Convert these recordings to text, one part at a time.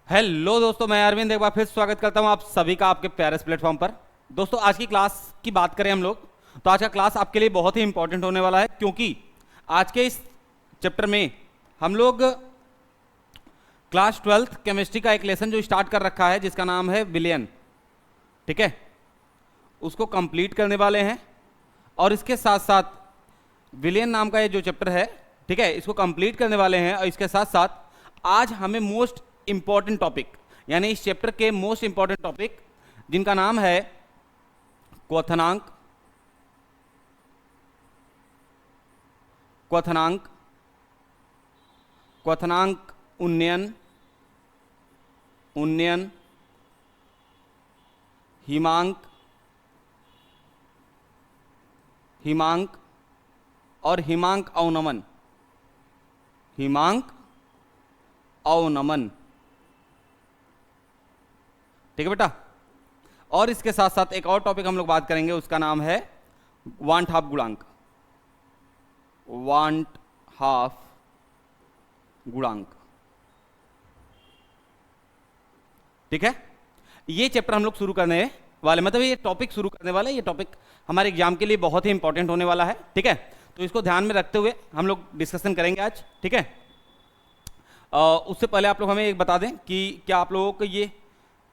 Hello दोस्तों, मैं अरविंद एक बार फिर स्वागत करता हूं आप सभी का आपके प्यारे इस प्लेटफॉर्म पर। दोस्तों, आज की क्लास की बात करें हम लोग तो आज का क्लास आपके लिए बहुत ही इंपॉर्टेंट होने वाला है, क्योंकि आज के इस चैप्टर में हम लोग क्लास 12th केमिस्ट्री का एक लेसन जो स्टार्ट कर रखा है जिसका नाम है विलियन, ठीक है, उसको कंप्लीट करने वाले हैं। और इसके साथ साथ विलियन नाम का ये जो चैप्टर है, ठीक है, इसको कंप्लीट करने वाले हैं। और इसके साथ साथ आज हमें मोस्ट इंपॉर्टेंट टॉपिक, यानी इस चैप्टर के मोस्ट इंपॉर्टेंट टॉपिक जिनका नाम है क्वथनांक, क्वथनांक, क्वथनांक उन्नयन, उन्नयन, हिमांक, हिमांक और हिमांक अवनमन, हिमांक अवनमन, ठीक है बेटा। और इसके साथ साथ एक और टॉपिक हम लोग बात करेंगे, उसका नाम है वांट हाफ गुणांक, वांट हाफ गुणांक, ठीक है। ये चैप्टर हम लोग शुरू करने वाले, मतलब ये टॉपिक शुरू करने वाले, ये टॉपिक हमारे एग्जाम के लिए बहुत ही इंपॉर्टेंट होने वाला है, ठीक है। तो इसको ध्यान में रखते हुए हम लोग डिस्कशन करेंगे आज, ठीक है। उससे पहले आप लोग हमें एक बता दें कि क्या आप लोगों को ये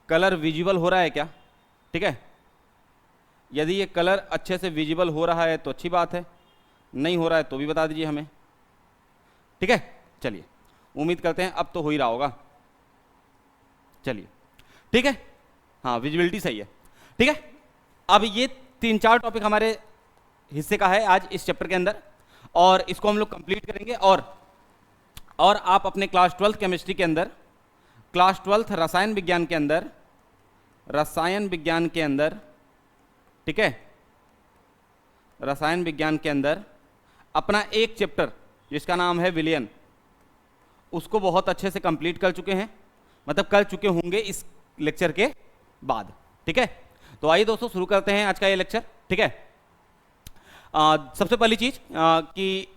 कलर विजिबल हो रहा है क्या, ठीक है। यदि ये कलर अच्छे से विजिबल हो रहा है तो अच्छी बात है, नहीं हो रहा है तो भी बता दीजिए हमें, ठीक है। चलिए, उम्मीद करते हैं अब तो हो ही रहा होगा। चलिए, ठीक है, हाँ विजिबिलिटी सही है, ठीक है। अब ये 3-4 टॉपिक हमारे हिस्से का है आज इस चैप्टर के अंदर, और इसको हम लोग कंप्लीट करेंगे। और आप अपने क्लास 12th केमिस्ट्री के अंदर, क्लास 12th रसायन विज्ञान के अंदर, रसायन विज्ञान के अंदर, ठीक है, रसायन विज्ञान के अंदर अपना एक चैप्टर जिसका नाम है विलियन, उसको बहुत अच्छे से कंप्लीट कर चुके हैं, मतलब कर चुके होंगे इस लेक्चर के बाद, ठीक है। तो आइए दोस्तों शुरू करते हैं आज का ये लेक्चर, ठीक है। सबसे पहली चीज कि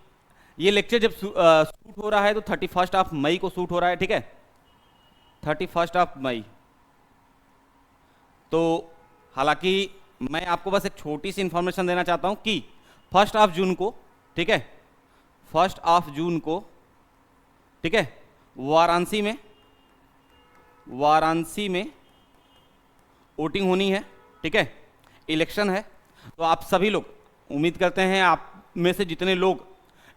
ये लेक्चर जब शूट हो रहा है तो 31 मई को शूट हो रहा है, ठीक है, 31 मई। तो हालांकि मैं आपको बस एक छोटी सी इंफॉर्मेशन देना चाहता हूं कि 1 जून को, ठीक है, 1 जून को, ठीक है, वाराणसी में वोटिंग होनी है, ठीक है, इलेक्शन है। तो आप सभी लोग, उम्मीद करते हैं आप में से जितने लोग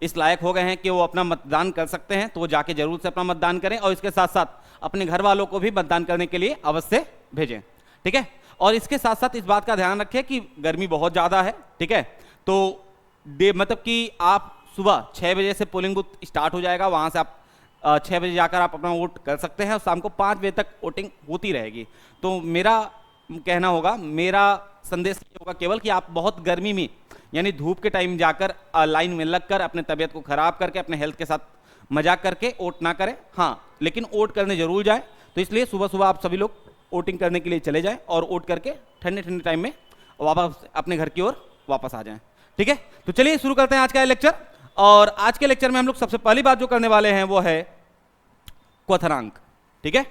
इस लायक हो गए हैं कि वो अपना मतदान कर सकते हैं, तो वो जाके जरूर से अपना मतदान करें, और इसके साथ साथ अपने घर वालों को भी मतदान करने के लिए अवश्य भेजें, ठीक है। और इसके साथ साथ इस बात का ध्यान रखें कि गर्मी बहुत ज़्यादा है, ठीक है। तो मतलब कि आप सुबह 6 बजे से पोलिंग बूथ स्टार्ट हो जाएगा, वहाँ से आप 6 बजे जाकर आप अपना वोट कर सकते हैं, और शाम को 5 बजे तक वोटिंग होती रहेगी। तो मेरा कहना होगा, मेरा संदेश ये होगा केवल कि आप बहुत गर्मी में, यानी धूप के टाइम जाकर लाइन में लगकर अपने तबीयत को खराब करके, अपने हेल्थ के साथ मजाक करके वोट ना करें, हाँ, लेकिन वोट करने जरूर जाए। तो इसलिए सुबह सुबह आप सभी लोग वोटिंग करने के लिए चले जाएं और वोट करके ठंडे ठंडे टाइम में वापस अपने घर की ओर वापस आ जाएं, ठीक है। तो चलिए शुरू करते हैं आज का ये लेक्चर। और आज के लेक्चर में हम लोग सबसे पहली बात जो करने वाले हैं वो है क्वथनांक, ठीक है।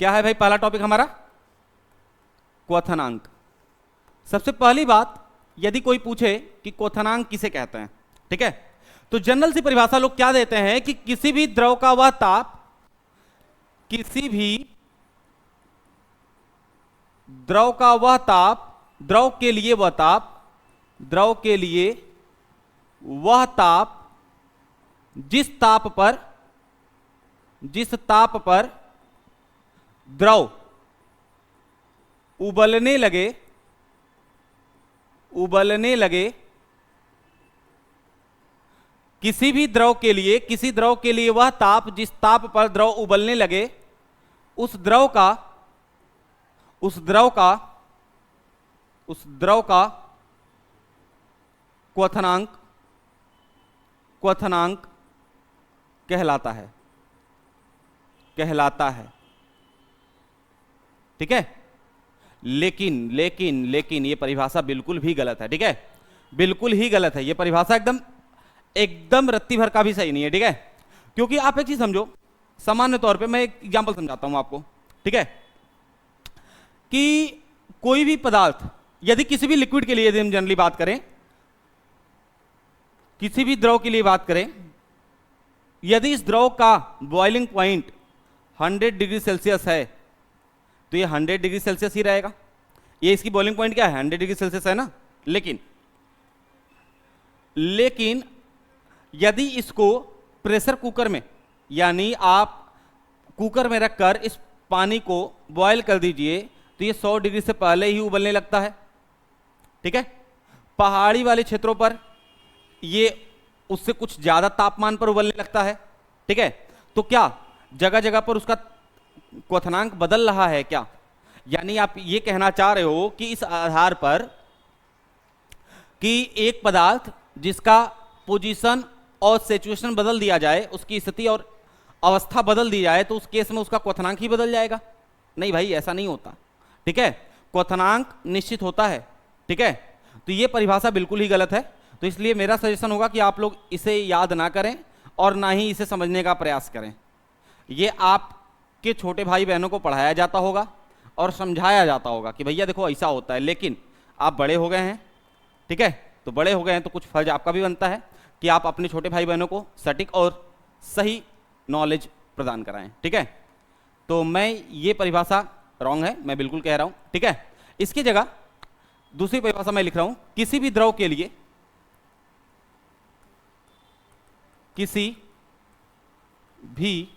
क्या है भाई पहला टॉपिक हमारा? क्वथनांक। सबसे पहली बात, यदि कोई पूछे कि क्वथनांक किसे कहते हैं, ठीक है, तो जनरल सी परिभाषा लोग क्या देते हैं कि किसी भी द्रव का वह ताप, किसी भी द्रव का वह ताप, द्रव के लिए वह ताप, द्रव के लिए वह ताप जिस ताप पर द्रव उबलने लगे, किसी भी द्रव के लिए, किसी द्रव के लिए वह ताप जिस ताप पर द्रव उबलने लगे, उस द्रव का क्वथनांक कहलाता है, ठीक है। लेकिन ये परिभाषा बिल्कुल भी गलत है, ठीक है, बिल्कुल ही गलत है। ये परिभाषा एकदम रत्ती भर का भी सही नहीं है, ठीक है। क्योंकि आप एक चीज समझो सामान्य तौर पे मैं एक एग्जांपल समझाता हूं आपको, ठीक है, कि कोई भी पदार्थ यदि किसी भी लिक्विड के लिए, यदि हम जनरली बात करें, किसी भी द्रव के लिए बात करें, यदि इस द्रव का बॉइलिंग पॉइंट 100 डिग्री सेल्सियस है तो ये 100 डिग्री सेल्सियस ही रहेगा। ये इसकी बॉइलिंग पॉइंट क्या है, 100 डिग्री सेल्सियस है ना। लेकिन यदि इसको प्रेशर कुकर में, यानी आप कुकर में रखकर इस पानी को बॉयल कर दीजिए तो ये 100 डिग्री से पहले ही उबलने लगता है, ठीक है। पहाड़ी वाले क्षेत्रों पर ये उससे कुछ ज्यादा तापमान पर उबलने लगता है, ठीक है। तो क्या जगह जगह पर उसका क्वथनांक बदल रहा है क्या? यानी आप ये कहना चाह रहे हो कि इस आधार पर कि एक पदार्थ जिसका पोजीशन और सिचुएशन बदल दिया जाए, उसकी स्थिति और अवस्था बदल दी जाए, तो उस केस में उसका क्वथनांक ही बदल जाएगा? नहीं भाई, ऐसा नहीं होता, ठीक है। क्वथनांक निश्चित होता है, ठीक है। तो ये परिभाषा बिल्कुल ही गलत है। तो इसलिए मेरा सजेशन होगा कि आप लोग इसे याद ना करें और ना ही इसे समझने का प्रयास करें। ये आपके छोटे भाई बहनों को पढ़ाया जाता होगा और समझाया जाता होगा कि भैया देखो ऐसा होता है, लेकिन आप बड़े हो गए हैं, ठीक है। तो बड़े हो गए हैं तो कुछ फर्ज आपका भी बनता है कि आप अपने छोटे भाई बहनों को सटीक और सही नॉलेज प्रदान कराएं, ठीक है। तो मैं ये परिभाषा रॉन्ग है, मैं बिल्कुल कह रहा हूं, ठीक है। इसकी जगह दूसरी परिभाषा मैं लिख रहा हूं, किसी भी द्रव के लिए, किसी भी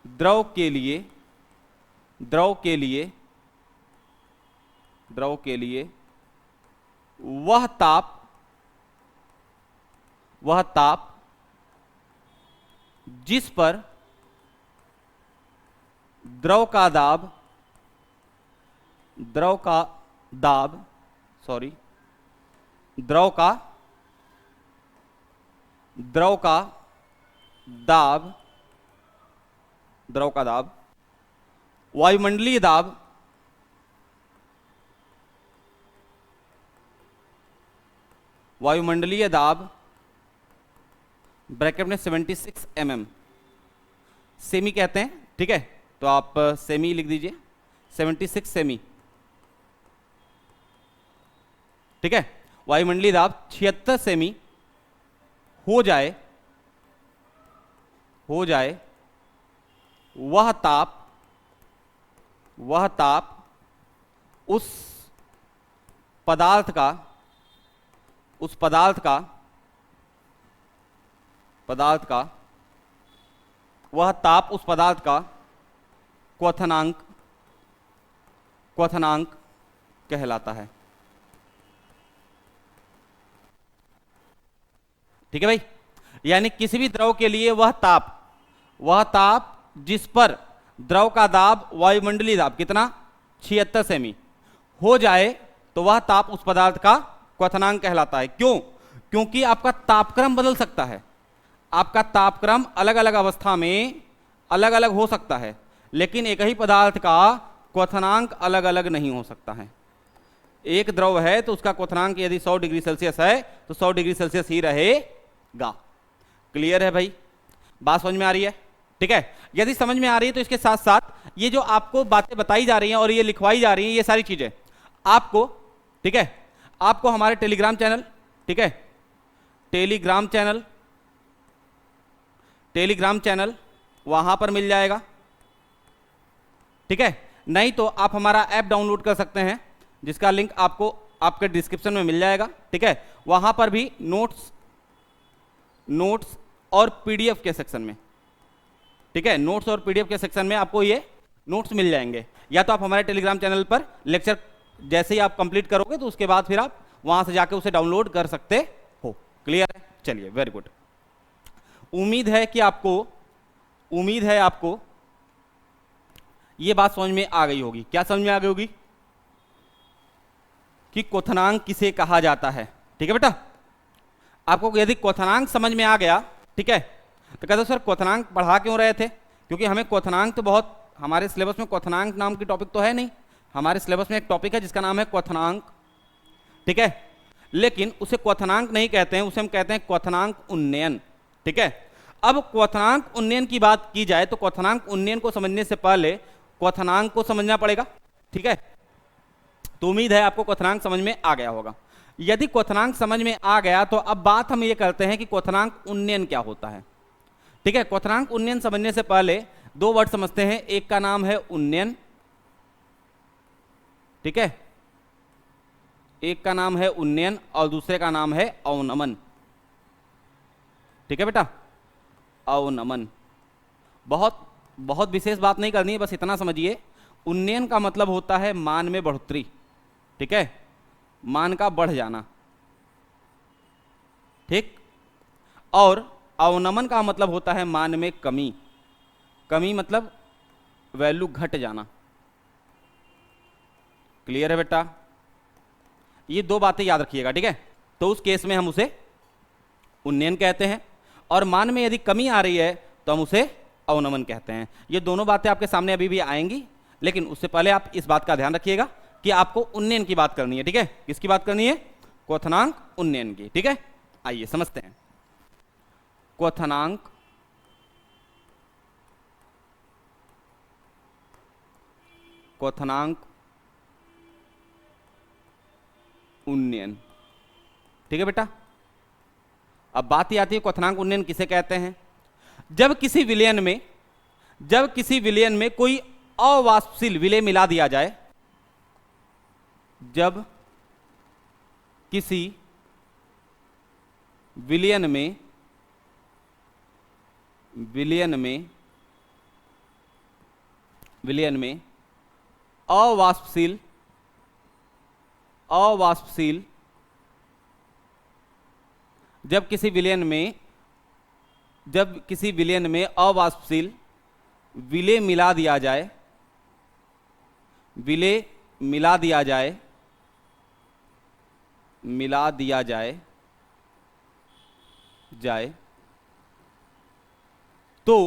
द्रव के लिए, द्रव के लिए वह ताप जिस पर द्रव का दाब वायुमंडलीय दाब ब्रैकेट में 76 mm सेमी कहते हैं, ठीक है। तो आप सेमी लिख दीजिए, 76 सेमी, ठीक है। वायुमंडलीय दाब 76 सेमी हो जाए वह ताप उस पदार्थ का क्वथनांक कहलाता है, ठीक है भाई। यानी किसी भी द्रव के लिए वह ताप जिस पर द्रव का दाब वायुमंडलीय दाब कितना 76 सेमी हो जाए तो वह ताप उस पदार्थ का क्वथनांक कहलाता है। क्यों? क्योंकि आपका तापक्रम बदल सकता है, आपका तापक्रम अलग अलग अवस्था में अलग अलग हो सकता है, लेकिन एक ही पदार्थ का क्वथनांक अलग अलग नहीं हो सकता है। एक द्रव है तो उसका क्वथनांक यदि 100 डिग्री सेल्सियस है तो 100 डिग्री सेल्सियस ही रहेगा। क्लियर है भाई? बात समझ में आ रही है? ठीक है। यदि समझ में आ रही है तो इसके साथ साथ ये जो आपको बातें बताई जा रही हैं और ये लिखवाई जा रही हैं, ये सारी चीजें आपको, ठीक है, आपको हमारे टेलीग्राम चैनल, ठीक है, टेलीग्राम चैनल वहां पर मिल जाएगा, ठीक है। नहीं तो आप हमारा ऐप डाउनलोड कर सकते हैं जिसका लिंक आपको आपके डिस्क्रिप्शन में मिल जाएगा, ठीक है। वहां पर भी नोट्स और पीडीएफ के सेक्शन में, ठीक है, नोट्स और पीडीएफ के सेक्शन में आपको ये नोट्स मिल जाएंगे। या तो आप हमारे टेलीग्राम चैनल पर लेक्चर जैसे ही आप कंप्लीट करोगे तो उसके बाद फिर आप वहां से जाके उसे डाउनलोड कर सकते हो। क्लियर है? चलिए, वेरी गुड। उम्मीद है आपको ये बात समझ में आ गई होगी। क्या समझ में आ गई होगी? कि क्वथनांक किसे कहा जाता है, ठीक है बेटा। आपको यदि क्वथनांक समझ में आ गया, ठीक है, तो कहते सर क्वथनांक पढ़ा क्यों रहे थे? क्योंकि हमें क्वथनांक तो बहुत, हमारे सिलेबस में क्वथनांक नाम की टॉपिक तो है नहीं। हमारे सिलेबस में एक टॉपिक है जिसका नाम है क्वथनांक, ठीक है, लेकिन उसे क्वथनांक नहीं कहते हैं, उसे हम कहते हैं क्वथनांक उन्नयन, ठीक है। अब क्वथनांक उन्नयन की बात की जाए तो क्वथनांक उन्नयन को समझने से पहले क्वथनांक को समझना पड़ेगा, ठीक है। तो उम्मीद है आपको क्वथनांक समझ में आ गया होगा। यदि क्वथनांक समझ में आ गया तो अब बात हम ये करते हैं कि क्वथनांक उन्नयन क्या होता है, ठीक है। क्वथनांक उन्नयन समझने से पहले दो वर्ड समझते हैं, एक का नाम है उन्नयन, ठीक है, एक का नाम है उन्नयन और दूसरे का नाम है अवनमन, ठीक है बेटा, अवनमन। बहुत बहुत विशेष बात नहीं करनी है, बस इतना समझिए, उन्नयन का मतलब होता है मान में बढ़ोतरी, ठीक है, मान का बढ़ जाना, ठीक। और अवनमन का मतलब होता है मान में कमी, कमी मतलब वैल्यू घट जाना। क्लियर है बेटा? ये दो बातें याद रखिएगा, ठीक है। तो उस केस में हम उसे उन्नयन कहते हैं, और मान में यदि कमी आ रही है तो हम उसे अवनमन कहते हैं। ये दोनों बातें आपके सामने अभी भी आएंगी, लेकिन उससे पहले आप इस बात का ध्यान रखिएगा कि आपको उन्नयन की बात करनी है, ठीक है। किसकी बात करनी है? क्वथनांक उन्नयन की, ठीक है। आइए समझते हैं। क्वथनांक क्वथनांक उन्नयन, ठीक है बेटा। अब बात ही आती है क्वथनांक उन्नयन किसे कहते हैं। जब किसी विलयन में कोई अवाष्पशील विलेय मिला दिया जाए, जब किसी विलयन में अवाष्पशील जब किसी विलयन में अवाष्पशील विलेय मिला दिया जाए, तो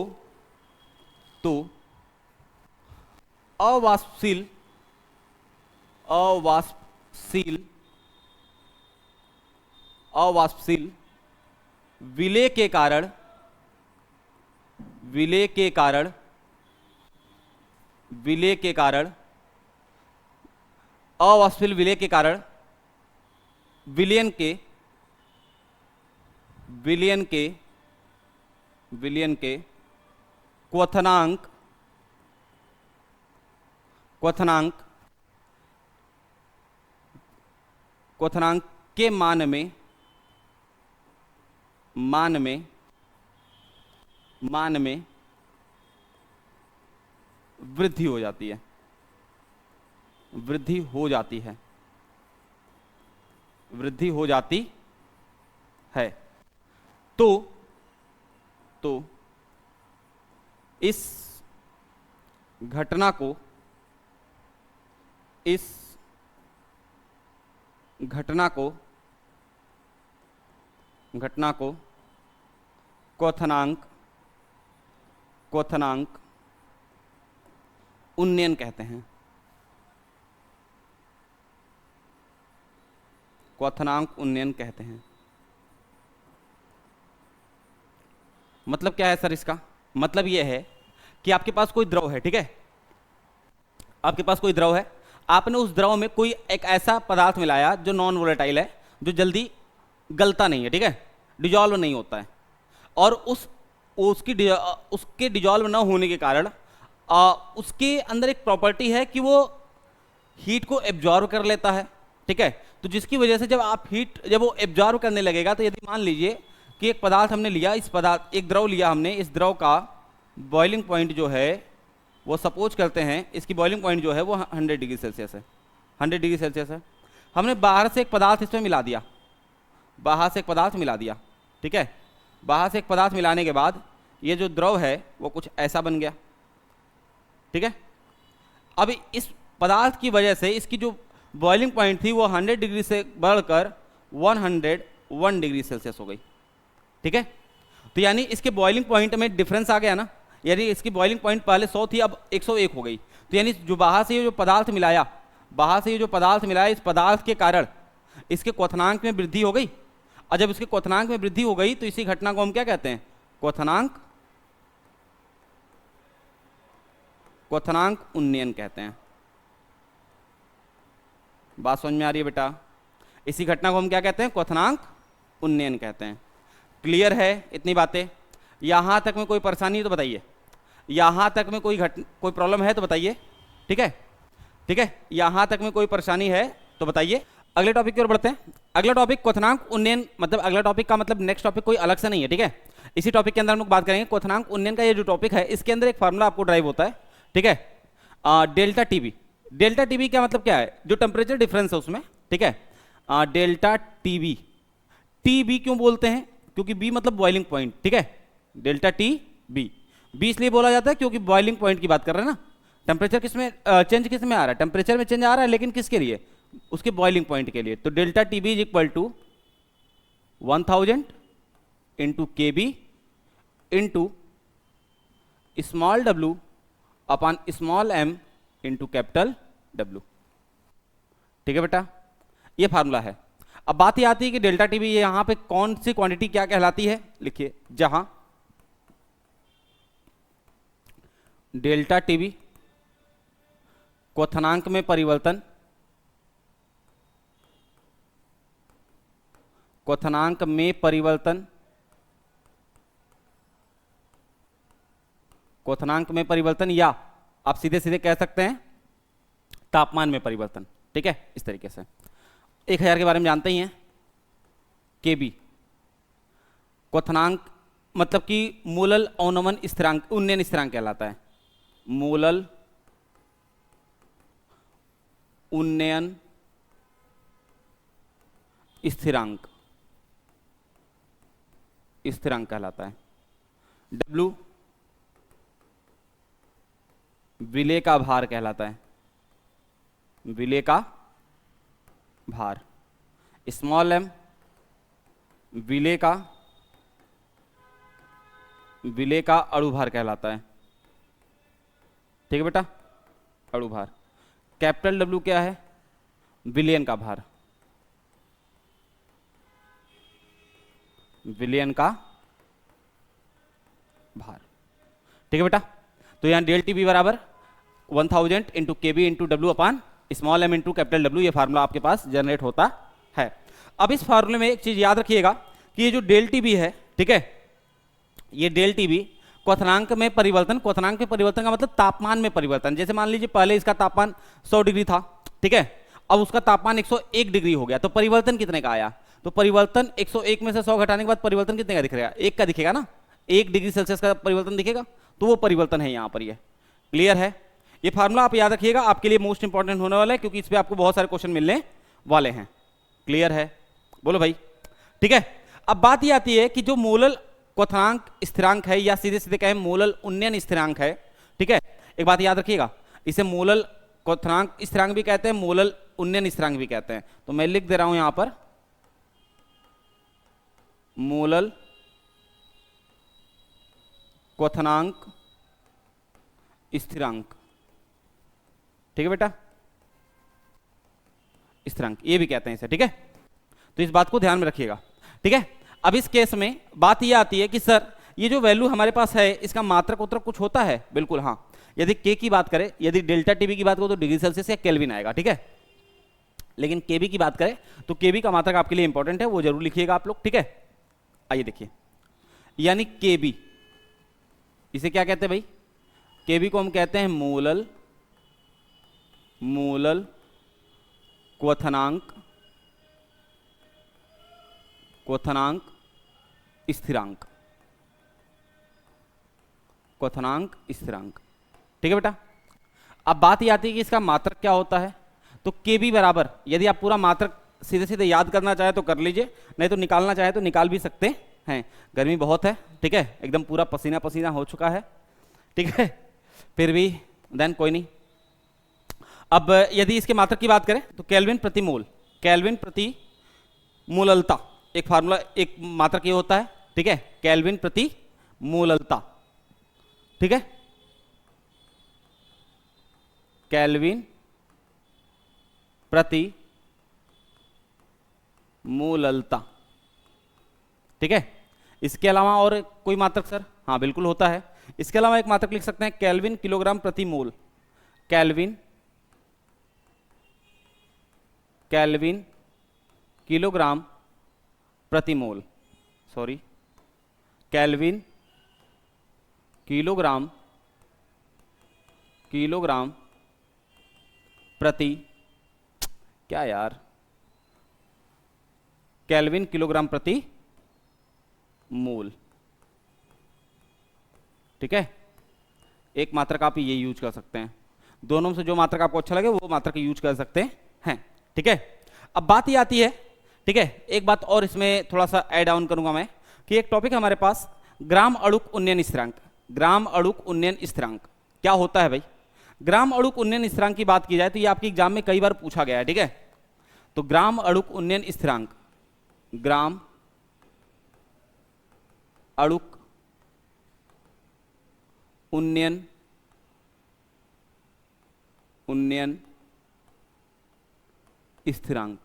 अवाष्पशील विलेय के कारण अवाष्पशील विलेय के कारण विलयन के क्वथनांक के मान में वृद्धि हो जाती है, वृद्धि हो जाती है। तो इस घटना को क्वथनांक उन्नयन कहते हैं। क्वथनांक उन्नयन कहते हैं। मतलब क्या है सर इसका? मतलब यह है कि आपके पास कोई द्रव है, ठीक है, आपके पास कोई द्रव है, आपने उस द्रव में कोई एक ऐसा पदार्थ मिलाया जो नॉन वोलेटाइल है, जो जल्दी गलता नहीं है, ठीक है, डिजॉल्व नहीं होता है, और उसके डिजॉल्व न होने के कारण उसके अंदर एक प्रॉपर्टी है कि वो हीट को एब्जॉर्व कर लेता है, ठीक है। तो जिसकी वजह से जब वो एब्जॉर्व करने लगेगा, तो यदि मान लीजिए कि एक पदार्थ हमने लिया, एक द्रव लिया हमने, इस द्रव का बॉइलिंग पॉइंट जो है वो सपोज करते हैं इसकी बॉइलिंग पॉइंट जो है वो 100 डिग्री सेल्सियस है, 100 डिग्री सेल्सियस है। हमने बाहर से एक पदार्थ इसमें मिला दिया, ठीक है। बाहर से एक पदार्थ मिलाने के बाद ये जो द्रव है वो कुछ ऐसा बन गया, ठीक है। अब इस पदार्थ की वजह से इसकी जो बॉइलिंग पॉइंट थी वो 100 डिग्री से बढ़कर 101 डिग्री सेल्सियस हो गई, ठीक है। तो यानी इसके बॉइलिंग पॉइंट में डिफरेंस आ गया ना, यानी इसकी बॉइलिंग पॉइंट पहले 100 थी, अब 101 हो गई। तो यानी जो बाहर से ये जो पदार्थ मिलाया, इस पदार्थ के कारण इसके क्वथनांक में वृद्धि हो गई, और जब इसके क्वथनांक में वृद्धि हो गई तो इसी घटना को हम क्या कहते हैं? क्वथनांक क्वथनांक उन्नयन कहते हैं। बात समझ में आ रही है बेटा? इसी घटना को हम क्या कहते हैं? क्वथनांक उन्नयन कहते हैं। क्लियर है इतनी बातें? यहां तक में कोई परेशानी है तो बताइए, यहां तक में कोई प्रॉब्लम है तो बताइए। ठीक है, ठीक है, यहां तक में कोई परेशानी है तो बताइए। अगले टॉपिक की ओर बढ़ते हैं। अगला टॉपिक क्वथनांक उन्नयन, मतलब अगला टॉपिक का मतलब नेक्स्ट टॉपिक कोई अलग से नहीं है। ठीक है, इसी टॉपिक के अंदर हम लोग बात करेंगे क्वथनांक उन्नयन का। ये जो टॉपिक है इसके अंदर एक फार्मूला आपको ड्राइव होता है। ठीक है, डेल्टा टीबी। डेल्टा टीबी का मतलब क्या है? जो टेम्परेचर डिफरेंस है उसमें। ठीक है, डेल्टा टीबी। टीबी क्यों बोलते हैं? क्योंकि बी मतलब बॉइलिंग पॉइंट। ठीक है, डेल्टा टी बी। बी इसलिए बोला जाता है क्योंकि बॉइलिंग पॉइंट की बात कर रहे हैं ना। टेम्परेचर किस में चेंज किस में आ रहा है? टेम्परेचर में चेंज आ रहा है, लेकिन किसके लिए? उसके बॉइलिंग पॉइंट के लिए। तो delta TB is equal to 1000 into K B into small W upon small M into capital W. ठीक है बेटा, ये फार्मूला है। अब बात ये आती है कि डेल्टा टीबी यहां पे कौन सी क्वांटिटी क्या कहलाती है? लिखिए, जहां डेल्टा टीबी क्वथनांक में परिवर्तन, क्वथनांक में परिवर्तन, क्वथनांक में परिवर्तन, या आप सीधे सीधे कह सकते हैं तापमान में परिवर्तन। ठीक है, इस तरीके से 1000 के बारे में जानते ही हैं। केबी क्वथनांक मतलब कि मूलल अवनमन स्थिरांक, उन्नयन स्थिरांक कहलाता है। मूलल उन्नयन स्थिरांक, स्थिरांक कहलाता है। डब्ल्यू विलेय का भार कहलाता है। विलेय का भार। स्मॉल एम विलेय का अणुभार कहलाता है। ठीक है बेटा, अणुभार। कैपिटल डब्ल्यू क्या है? विलयन का भार। विलयन का भार। ठीक है बेटा, तो यहां डेल टी बी बराबर 1000 into K B into W upon small M into capital W, ये फार्मूला आपके पास जनरेट होता है। अब इस फार्मूले में एक चीज याद रखिएगा कि ये जो डेल टी बी है, ठीक है, ये डेल टी बी क्वथनांक में परिवर्तन, क्वथनांक में परिवर्तन का मतलब तापमान में परिवर्तन। जैसे मान लीजिए पहले इसका तापमान 100 डिग्री था, ठीक है, अब उसका तापमान 101 डिग्री हो गया, तो परिवर्तन कितने का आया? तो परिवर्तन 101 में से 100 घटाने के बाद परिवर्तन कितने का दिखेगा? 1 का दिखेगा ना, 1 डिग्री सेल्सियस का परिवर्तन दिखेगा, तो वो परिवर्तन है यहाँ पर। ये क्लियर है? ये फार्मूला आप याद रखिएगा, आपके लिए मोस्ट इंपॉर्टेंट होने वाला है, क्योंकि इस पे आपको बहुत सारे क्वेश्चन मिलने वाले हैं। क्लियर है? बोलो भाई। ठीक है, अब बात ये आती है कि जो मूलल क्वथनांक स्थिरांक है, या सीधे सीधे कहें मूलल उन्नयन स्थिरांक है, ठीक है, एक बात याद रखिएगा, इसे मूलल क्वथनांक स्थिरांक भी कहते हैं, मूलल उन्नयन स्थिरांक भी कहते हैं। तो मैं लिख दे रहा हूं यहां पर मूलल क्वथनांक स्थिरांक। ठीक है बेटा, स्थिरांक ये भी कहते हैं इसे। ठीक है, तो इस बात को ध्यान में रखिएगा। ठीक है, अब इस केस में बात ये आती है कि सर ये जो वैल्यू हमारे पास है, इसका मात्रक उत्रक कुछ होता है? बिल्कुल हाँ। यदि के की बात करें, यदि डेल्टा टीबी की बात करो तो डिग्री सेल्सियस या केल्विन आएगा। ठीक है, लेकिन केबी की बात करें तो केबी का मात्रक आपके लिए इंपॉर्टेंट है, वो जरूर लिखिएगा आप लोग। ठीक है, आइए देखिए, यानी केबी, इसे क्या कहते हैं भाई? केबी को हम कहते हैं मूलल क्वथनांक स्थिरांक। क्वथनांक स्थिरांक। ठीक है बेटा, अब बात ये आती है कि इसका मात्रक क्या होता है। तो केबी बराबर, यदि आप पूरा मात्रक सीधे सीधे याद करना चाहे तो कर लीजिए, नहीं तो निकालना चाहे तो निकाल भी सकते हैं। गर्मी बहुत है, ठीक है, एकदम पूरा पसीना पसीना हो चुका है। ठीक है, फिर भी देन कोई नहीं। अब यदि इसके मात्रक की बात करें तो केल्विन प्रति मोल, केल्विन प्रति मोललता, एक फार्मूला, एक मात्रक ये होता है। ठीक है, केल्विन प्रति मोललता। ठीक है, केल्विन प्रति मोललता। ठीक है, इसके अलावा और कोई मात्रक सर? हाँ बिल्कुल होता है। इसके अलावा एक मात्रक लिख सकते हैं केल्विन किलोग्राम प्रति मोल। केल्विन किलोग्राम प्रति मोल, सॉरी, केल्विन किलोग्राम प्रति, क्या यार, केल्विन किलोग्राम प्रति मोल। ठीक है, एक मात्रक आप ये यूज कर सकते हैं। दोनों में से जो मात्रक आपको अच्छा लगे वो मात्रक यूज कर सकते हैं। ठीक है, अब बात ये आती है, ठीक है, एक बात और इसमें थोड़ा सा ऐड ऑन करूंगा मैं कि एक टॉपिक है हमारे पास, ग्राम अणुक उन्नयन स्थिरांक। ग्राम अणुक उन्नयन स्थिरांक क्या होता है भाई? ग्राम अणुक उन्नयन स्थिरांक की बात की जाए तो ये आपके एग्जाम में कई बार पूछा गया है। ठीक है, तो ग्राम अणुक उन्नयन स्थिरांक, ग्राम अणुक उन्नयन स्थिरांक।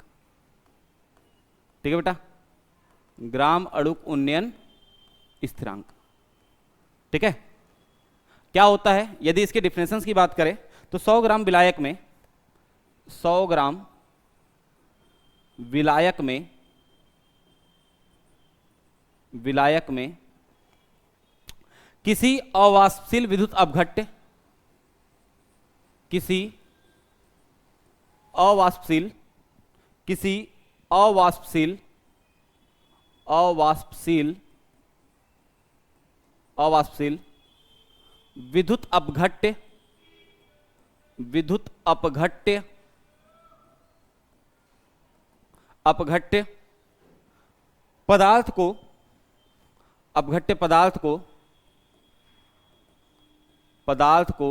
ठीक है बेटा, ग्राम अणुक उन्नयन स्थिरांक। ठीक है, क्या होता है? यदि इसके डिफिनेशंस की बात करें तो 100 ग्राम विलायक में, 100 ग्राम विलायक में किसी अवाष्पशील विद्युत अपघट्य, किसी अवाष्पशील विद्युत अपघट्य पदार्थ को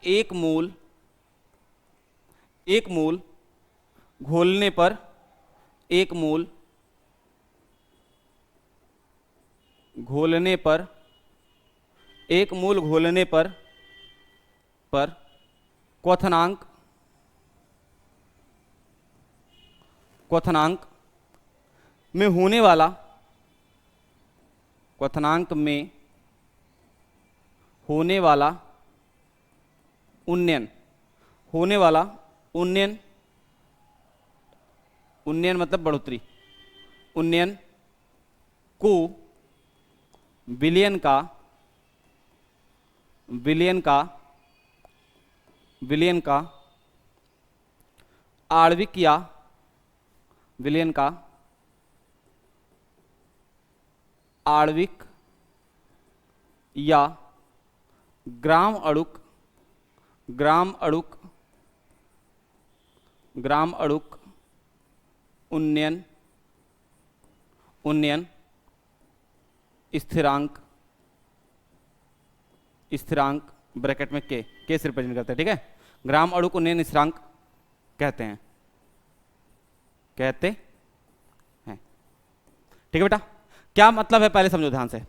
एक मोल घोलने पर, क्वथनांक में होने वाला उन्नयन मतलब बढ़ोतरी, उन्नयन को विलयन का आणविक या ग्राम अणुक उन्नयन स्थिरांक ब्रैकेट में के से रिप्रेजेंट करते हैं। ठीक है, ग्राम अणुक उन्नयन स्थिरांक कहते हैं। ठीक है बेटा, क्या मतलब है पहले समझो ध्यान से।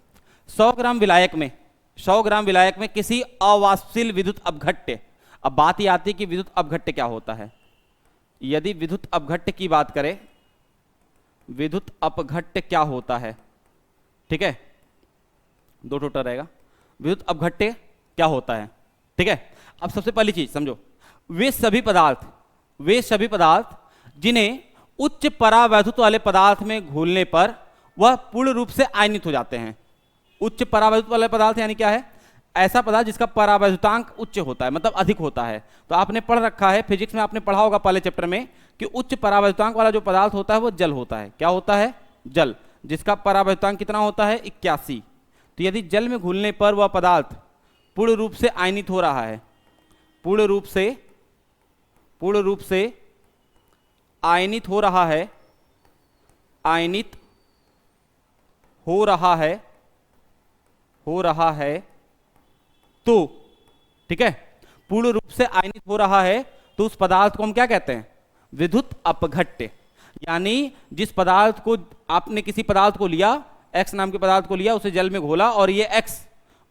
100 ग्राम विलायक में किसी अवाष्पशील विद्युत अपघट्य। अब बात ये आती है कि विद्युत अपघट्य क्या होता है। यदि विद्युत अपघट्य की बात करें, विद्युत अपघट्य क्या होता है? ठीक है, दो टोटल रहेगा। विद्युत अपघट्य क्या होता है? ठीक है, अब सबसे पहली चीज समझो, वे सभी पदार्थ जिन्हें उच्च परावैद्युत वाले पदार्थ में घोलने पर वह पूर्ण रूप से आयनित हो जाते हैं। उच्च परावैद्युत वाले पदार्थ यानी क्या है? ऐसा पदार्थ जिसका परावैद्युतांक उच्च होता है, मतलब अधिक होता है। तो आपने पढ़ रखा है, फिजिक्स में आपने पढ़ा होगा पहले चैप्टर में कि उच्च परावैद्युतांक वाला जो पदार्थ होता है वो जल होता है। क्या होता है? जल, जिसका परावैद्युतांक कितना होता है? 81। तो यदि जल में घुलने पर वह पदार्थ पूर्ण रूप से आयनित हो रहा है, पूर्ण रूप से आयनित हो रहा है तो, ठीक है, पूर्ण रूप से आयनित हो रहा है तो उस पदार्थ को हम क्या कहते हैं? विद्युत अपघट्य। यानी जिस पदार्थ को आपने, किसी पदार्थ को लिया, एक्स नाम के पदार्थ को लिया, उसे जल में घोला और ये एक्स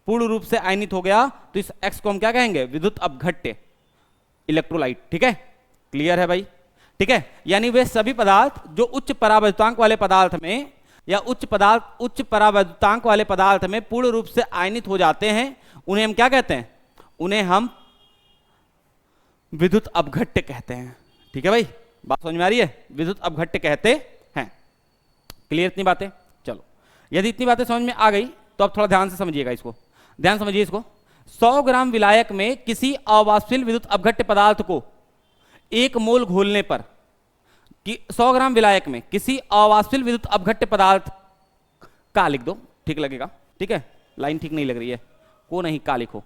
पूर्ण रूप से आयनित हो गया, तो इस एक्स को हम क्या कहेंगे? विद्युत अपघट्य, इलेक्ट्रोलाइट। ठीक है, क्लियर है भाई? ठीक है, यानी वे सभी पदार्थ जो उच्च परावैद्युतांक वाले पदार्थ में या उच्च परावैद्युतांक वाले पदार्थ में पूर्ण रूप से आयनित हो जाते हैं, उन्हें हम क्या कहते हैं? उन्हें हम विद्युत अपघट्य कहते हैं। ठीक है भाई, बात समझ में आ रही है? विद्युत अपघट्य कहते हैं। क्लियर इतनी बातें? चलो, यदि इतनी बातें समझ में आ गई तो अब थोड़ा ध्यान से समझिएगा इसको, ध्यान समझिए इसको। 100 ग्राम विलायक में किसी अवाष्पशील विद्युत अपघट्य पदार्थ को 1 मोल घोलने पर, कि 100 ग्राम विलायक में किसी अवाष्पशील विद्युत अपघट्य पदार्थ का, लिख दो, ठीक लगेगा, ठीक है, लाइन ठीक नहीं लग रही है, को नहीं का लिखो,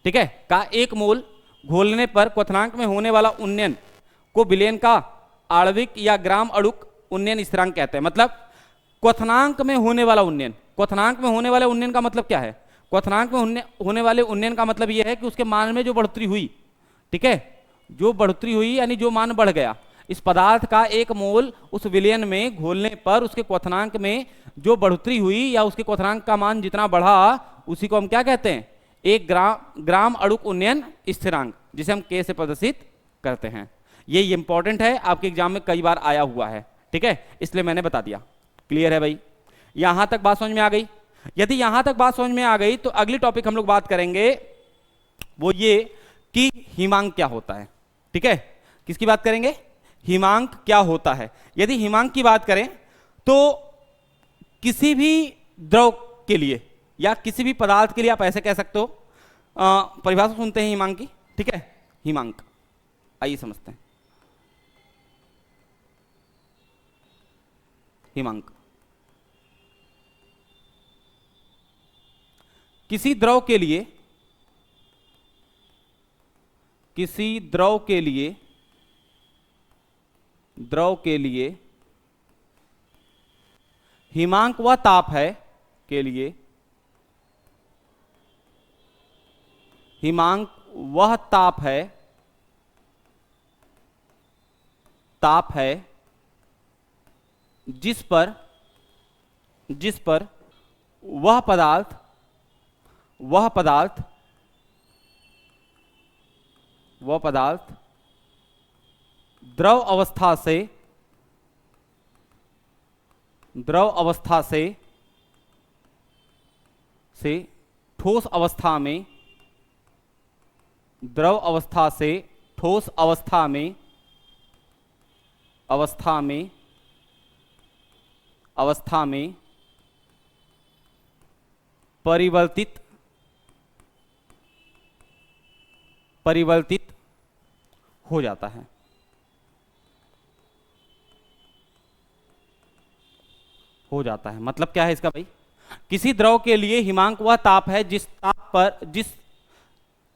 ठीक है, का 1 मोल घोलने पर क्वथनांक में होने वाला उन्नयन को विलयन का आणविक या ग्राम अणुक उन्नयन स्थिरांक कहते हैं। मतलब क्वथनांक में होने वाला उन्नयन, क्वथनांक में होने वाले उन्नयन का मतलब क्या है? क्वथनांक में होने वाले उन्नयन का मतलब यह है कि उसके मान में जो बढ़ोतरी हुई, ठीक है, जो बढ़ोतरी हुई यानी जो मान बढ़ गया, इस पदार्थ का 1 मोल उस विलयन में घोलने पर उसके क्वथनांक में जो बढ़ोतरी हुई या उसके क्वथनांक का मान जितना बढ़ा, उसी को हम क्या कहते हैं? 1 ग्राम अणुक उन्नयन स्थिरांक, जिसे हम के से प्रदर्शित करते हैं। ये इंपॉर्टेंट है, आपके एग्जाम में कई बार आया हुआ है, ठीक है, इसलिए मैंने बता दिया। क्लियर है भाई? यहां तक बात समझ में आ गई? यदि यहां तक बात समझ में आ गई तो अगली टॉपिक हम लोग बात करेंगे वो ये कि हिमांक क्या होता है। ठीक है, किसकी बात करेंगे? हिमांक क्या होता है। यदि हिमांक की बात करें तो किसी भी द्रव के लिए या किसी भी पदार्थ के लिए आप ऐसे कह सकते हो, परिभाषा सुनते हैं हिमांक की, ठीक है, हिमांक, आइए समझते हैं। हिमांक किसी द्रव के लिए, किसी द्रव के लिए, द्रव के लिए हिमांक वह ताप है, के लिए हिमांक वह ताप है, ताप है जिस पर वह पदार्थ द्रव अवस्था से ठोस अवस्था में, द्रव अवस्था से ठोस अवस्था में परिवर्तित हो जाता है। मतलब क्या है इसका भाई? किसी द्रव के लिए हिमांक वह ताप है जिस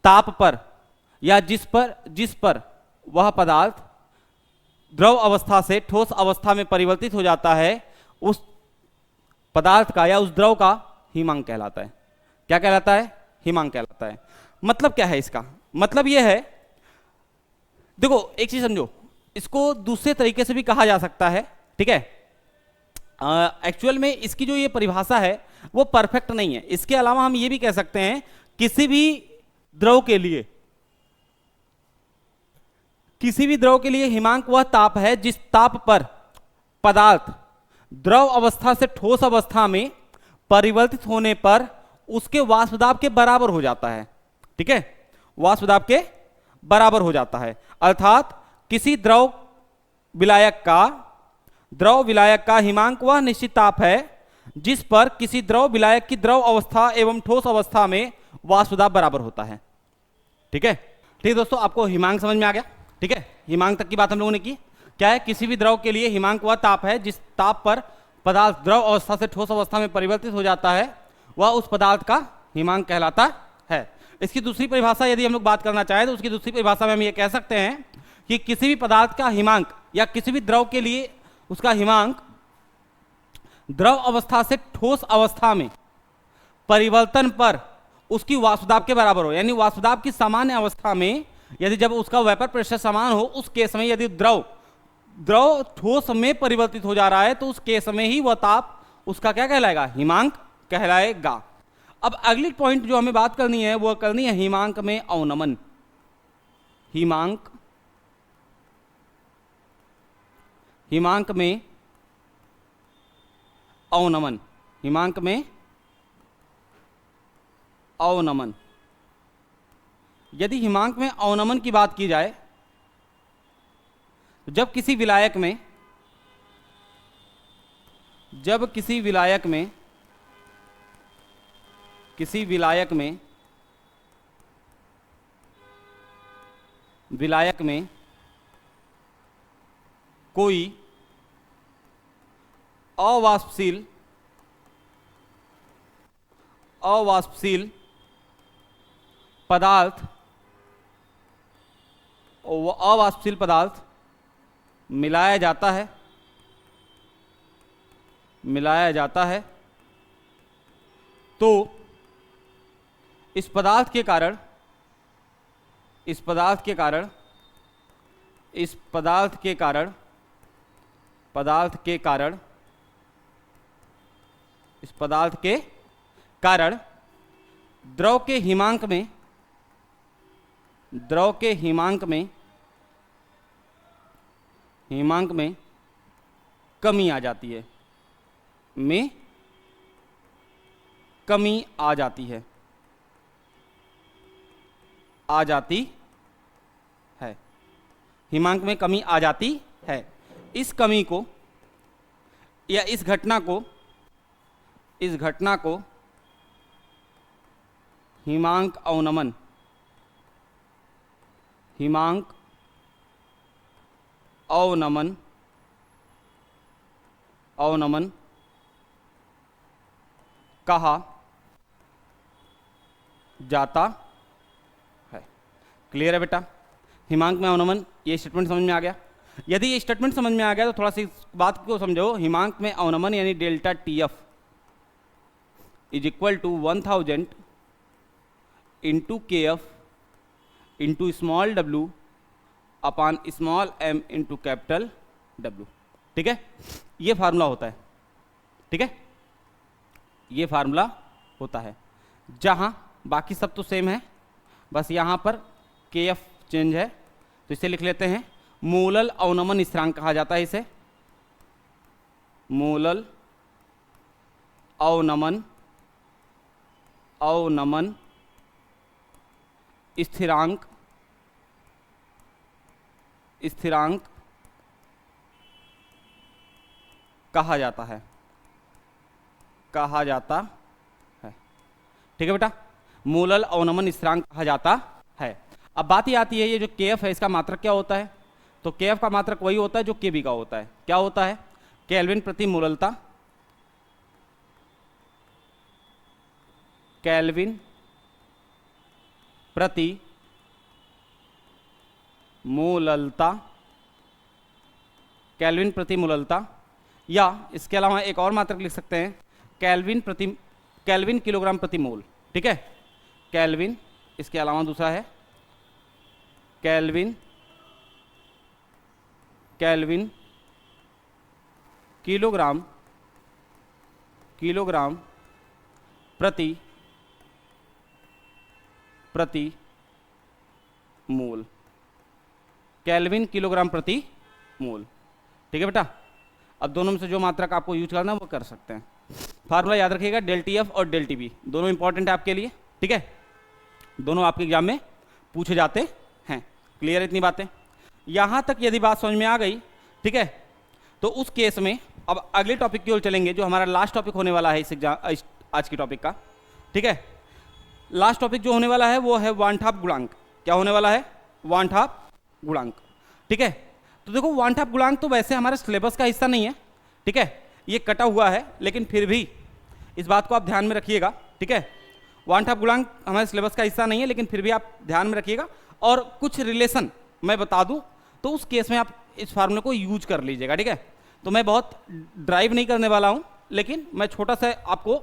ताप पर या जिस पर वह पदार्थ द्रव अवस्था से ठोस अवस्था में परिवर्तित हो जाता है, उस पदार्थ का या उस द्रव का हिमांक कहलाता है। क्या कहलाता है? हिमांक कहलाता है। मतलब क्या है इसका? मतलब यह है, देखो एक चीज समझो, इसको दूसरे तरीके से भी कहा जा सकता है, ठीक है। एक्चुअल में इसकी जो ये परिभाषा है वो परफेक्ट नहीं है। इसके अलावा हम ये भी कह सकते हैं किसी भी द्रव के लिए हिमांक वह ताप है जिस ताप पर पदार्थ द्रव अवस्था से ठोस अवस्था में परिवर्तित होने पर उसके वाष्प दाब के बराबर हो जाता है, ठीक है, वाष्प दाब के बराबर हो जाता है। अर्थात किसी द्रव विलायक का हिमांक वह निश्चित ताप है जिस पर किसी द्रव विलायक की द्रव अवस्था एवं ठोस अवस्था में वाष्प दाब बराबर होता है। ठीक है, ठीक दोस्तों, आपको हिमांक समझ में आ गया? ठीक है, हिमांक तक की बात हम लोगों ने की। क्या है? किसी भी द्रव के लिए हिमांक वह ताप है जिस ताप पर पदार्थ द्रव अवस्था से ठोस अवस्था में परिवर्तित हो जाता है, वह उस पदार्थ का हिमांक कहलाता है। इसकी दूसरी परिभाषा यदि हम लोग बात करना चाहें तो उसकी दूसरी परिभाषा में हम ये कह सकते हैं कि किसी भी पदार्थ का हिमांक या किसी भी द्रव के लिए उसका हिमांक द्रव अवस्था से ठोस अवस्था में परिवर्तन पर उसकी वाष्प दाब के बराबर हो। यानी वाष्प दाब की सामान्य अवस्था में यदि जब उसका वेपर प्रेशर समान हो, उस केस में यदि द्रव ठोस में परिवर्तित हो जा रहा है तो उस केस में ही वह ताप उसका क्या कहलाएगा? हिमांक कहलाएगा। अब अगली पॉइंट जो हमें बात करनी है वो करनी है हिमांक में अवनमन। हिमांक में अवनमन, हिमांक में अवनमन। यदि हिमांक में अवनमन की बात की जाए तो जब किसी विलायक में कोई अवाष्पशील पदार्थ मिलाया जाता है तो इस पदार्थ के कारण द्रव के हिमांक में कमी आ जाती है, हिमांक में कमी आ जाती है। इस कमी को या इस घटना को हिमांक अवनमन कहा जाता है। क्लियर है बेटा? हिमांक में अवनमन, ये स्टेटमेंट समझ में आ गया? यदि ये स्टेटमेंट समझ में आ गया तो थोड़ा सा इस बात को समझो। हिमांक में अवनमन यानी delta TF is equal to 1000 into KF into small w upon small m into capital W। ठीक है, ये फार्मूला होता है। ठीक है, ये फार्मूला होता है, जहां बाकी सब तो सेम है, बस यहां पर KF चेंज है। तो इसे लिख लेते हैं मोलल अवनमन स्थिरांक कहा जाता है इसे। मोलल अवनमन स्थिरांक कहा जाता है। ठीक है बेटा, मोलल अवनमन स्थिरांक कहा जाता है। अब बात ये आती है, ये जो KF है इसका मात्रक क्या होता है? तो KF का मात्रक वही होता है जो KB का होता है। क्या होता है? केल्विन प्रति मोललता, केल्विन प्रति मोललता, या इसके अलावा एक और मात्रक लिख सकते हैं केल्विन किलोग्राम प्रति मोल। ठीक है, केल्विन, इसके अलावा दूसरा है केल्विन किलोग्राम प्रति मोल, केल्विन किलोग्राम प्रति मोल। ठीक है बेटा, अब दोनों में से जो मात्रक आपको यूज करना है वो कर सकते हैं। फार्मूला याद रखिएगा, डेल TF और डेल TB दोनों इंपॉर्टेंट है आपके लिए। ठीक है, दोनों आपके एग्जाम में पूछे जाते हैं। क्लियर इतनी बातें? यहां तक यदि बात समझ में आ गई, ठीक है, तो उस केस में अब अगले टॉपिक की ओर चलेंगे, जो हमारा लास्ट टॉपिक होने वाला है इस एग्जाम, आज की टॉपिक का। ठीक है, लास्ट टॉपिक जो होने वाला है वो है वानठाप गुणांक। क्या होने वाला है? वानठाप गुणांक। ठीक है, तो देखो वानठाप गुणांक तो वैसे हमारे सिलेबस का हिस्सा नहीं है। ठीक है, ये कटा हुआ है, लेकिन फिर भी इस बात को आप ध्यान में रखिएगा। ठीक है, वानठाप गुणांक हमारे सिलेबस का हिस्सा नहीं है, लेकिन फिर भी आप ध्यान में रखिएगा। और कुछ रिलेशन मैं बता दूं तो उस केस में आप इस फार्मूले को यूज कर लीजिएगा। ठीक है, तो मैं बहुत ड्राइव नहीं करने वाला हूं, लेकिन मैं छोटा सा आपको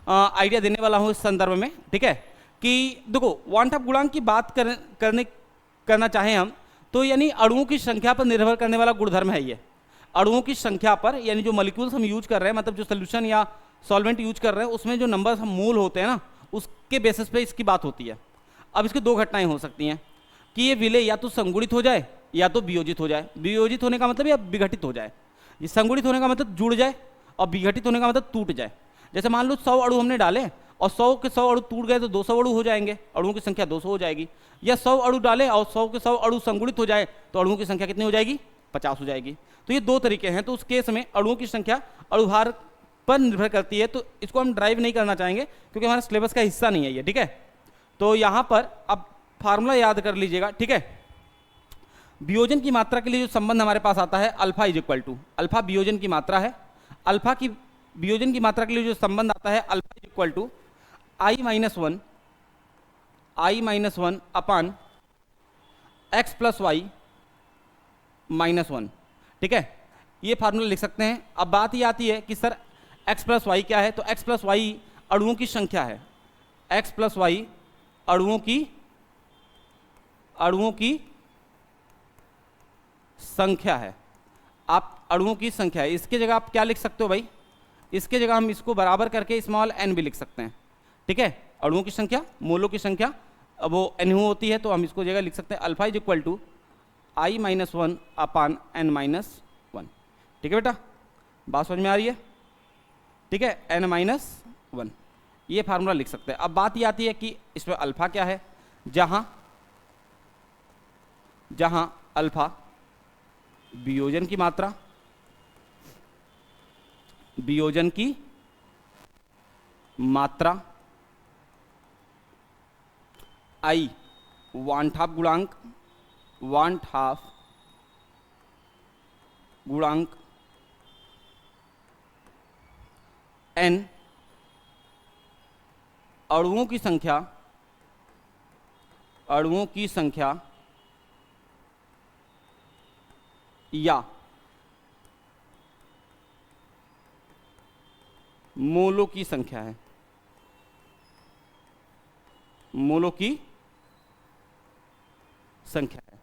आइडिया देने वाला हूं इस संदर्भ में। ठीक है, कि देखो वानठाप गुणांक की बात करना चाहें हम तो यानी अणुओं की संख्या पर निर्भर करने वाला गुणधर्म है ये। अणुओं की संख्या पर, यानी जो मॉलिक्यूल्स हम यूज कर रहे हैं, मतलब जो सोल्यूशन या सॉल्वेंट यूज कर रहे हैं, उसमें जो नंबर हम मोल होते हैं ना, उसके बेसिस पे इसकी बात होती है। अब इसकी दो घटनाएं हो सकती हैं कि ये विलय या तो संगुणित हो जाए या तो वियोजित हो जाए। वियोजित होने का मतलब या विघटित हो जाए। ये संगुणित होने का मतलब जुड़ जाए और विघटित होने का मतलब टूट जाए। जैसे मान लो 100 अणु हमने डाले और 100 के 100 अणु टूट गए तो 200 अणु हो जाएंगे, अणुओं की संख्या 200 हो जाएगी। या 100 अणु डाले और 100 के 100 अणु संगुणित हो जाए तो अणुओं की संख्या कितनी हो जाएगी? 50 हो जाएगी। तो ये दो तरीके हैं। तो उस केस में अणुओं की संख्या अणुभार पर निर्भर करती है, तो इसको हम ड्राइव नहीं करना चाहेंगे क्योंकि हमारे सिलेबस का हिस्सा नहीं है ये, ठीक है। तो यहाँ पर अब फार्मूला याद कर लीजिएगा, ठीक है। वियोजन की मात्रा के लिए जो संबंध हमारे पास आता है alpha is equal to, alpha वियोजन की मात्रा है, अल्फा की वियोजन की मात्रा के लिए जो संबंध आता है alpha is equal to I minus one upon X plus Y minus one, ठीक है। ये फार्मूला लिख सकते हैं। अब बात ये आती है कि सर x प्लस वाई क्या है, तो x प्लस वाई अणुओं की संख्या है, x प्लस वाई अणुओं की संख्या है। आप अणुओं की संख्या है, इसके जगह आप क्या लिख सकते हो भाई? इसके जगह हम इसको बराबर करके स्मॉल n भी लिख सकते हैं, ठीक है। अणुओं की संख्या, मोलों की संख्या, अब वो n होती है तो हम इसको जगह लिख सकते हैं alpha is equal to I minus one upon N minus one, ठीक है बेटा, बात समझ में आ रही है? ठीक है, n माइनस वन, ये फार्मूला लिख सकते हैं। अब बात ये आती है कि इसमें अल्फा क्या है, जहां अल्फा वियोजन की मात्रा, आई वन हाफ गुणांक n अणुओं की संख्या या मोलों की संख्या है, मोलों की संख्या है,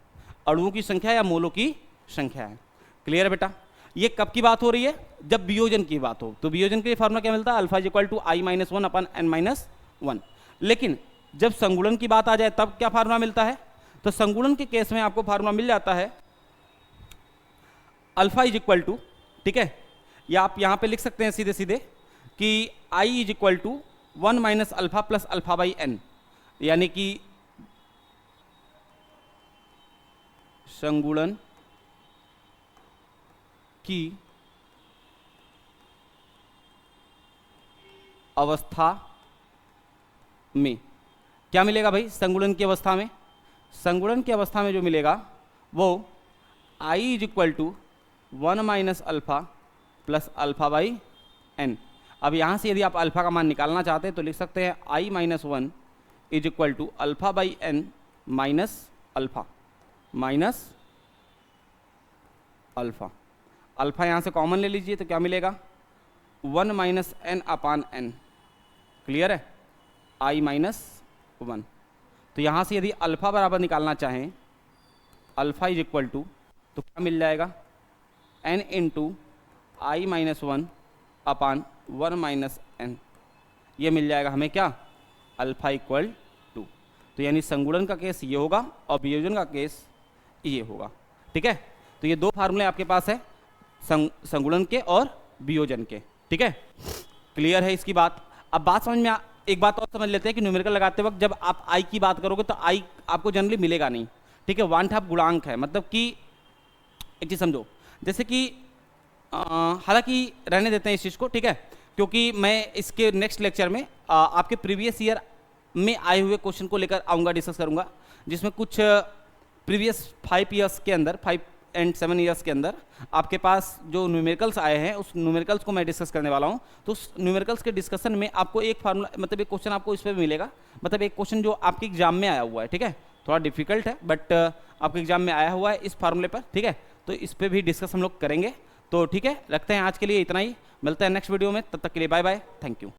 अणुओं की संख्या या मोलों की संख्या है। क्लियर है बेटा? ये कब की बात हो रही है? जब वियोजन की बात हो। तो वियोजन के लिए फार्मूला क्या मिलता है? Alpha is equal to I minus one upon N minus one. लेकिन जब संगुणन की बात आ जाए तब क्या फार्मूला मिलता है? तो संगुणन के केस में आपको फार्मूला मिल जाता है अल्फा इज इक्वल टू, ठीक है, या आप यहां पे लिख सकते हैं सीधे सीधे कि I is equal to one minus alpha plus alpha by N, यानी कि संगुणन की अवस्था में क्या मिलेगा भाई? संगुणन की अवस्था में, संगुणन की अवस्था में जो मिलेगा वो I is equal to one minus alpha plus alpha by N. अब यहाँ से यदि आप अल्फा का मान निकालना चाहते हैं तो लिख सकते हैं I minus one is equal to alpha by N minus alpha, alpha यहाँ से कॉमन ले लीजिए तो क्या मिलेगा? One minus N upon N. Clear है? I minus one. तो यहाँ से यदि अल्फा बराबर निकालना चाहें, अल्फा इज इक्वल टू, तो क्या मिल जाएगा? n into I minus one upon one minus N, ये मिल जाएगा हमें क्या? Alpha equal to. तो यानी संगुणन का केस ये होगा और वियोजन का केस ये होगा, ठीक है। तो ये दो फार्मूले आपके पास है, संगुणन के और वियोजन के, ठीक है। क्लियर है इसकी बात? अब बात समझ में एक बात और समझ लेते हैं कि न्यूमेरिकल लगाते वक्त जब आप आई की बात करोगे तो आई आपको जनरली मिलेगा नहीं, ठीक है। वन हाफ गुणांक है, मतलब कि एक चीज़ समझो, जैसे कि हालांकि रहने देते हैं इस चीज़ को, ठीक है, क्योंकि मैं इसके नेक्स्ट लेक्चर में आपके प्रीवियस ईयर में आए हुए क्वेश्चन को लेकर आऊँगा, डिस्कस करूँगा, जिसमें कुछ प्रीवियस 5 ईयर्स के अंदर, 5 एंड 7 ईयर्स के अंदर आपके पास जो न्यूमेरिकल्स आए हैं उस न्यूमेरिकल्स को मैं डिस्कस करने वाला हूं। तो उस न्यूमेरिकल्स के डिस्कशन में आपको एक फार्मूला, मतलब एक क्वेश्चन आपको इस पर मिलेगा, मतलब एक क्वेश्चन जो आपके एग्जाम में आया हुआ है, ठीक है, थोड़ा डिफिकल्ट है बट आपके एग्जाम में आया हुआ है इस फार्मूले पर, ठीक है। तो इस पर भी डिस्कस हम लोग करेंगे। तो ठीक है, रखते हैं आज के लिए इतना ही, मिलते हैं नेक्स्ट वीडियो में, तब तक के लिए बाय बाय, थैंक यू।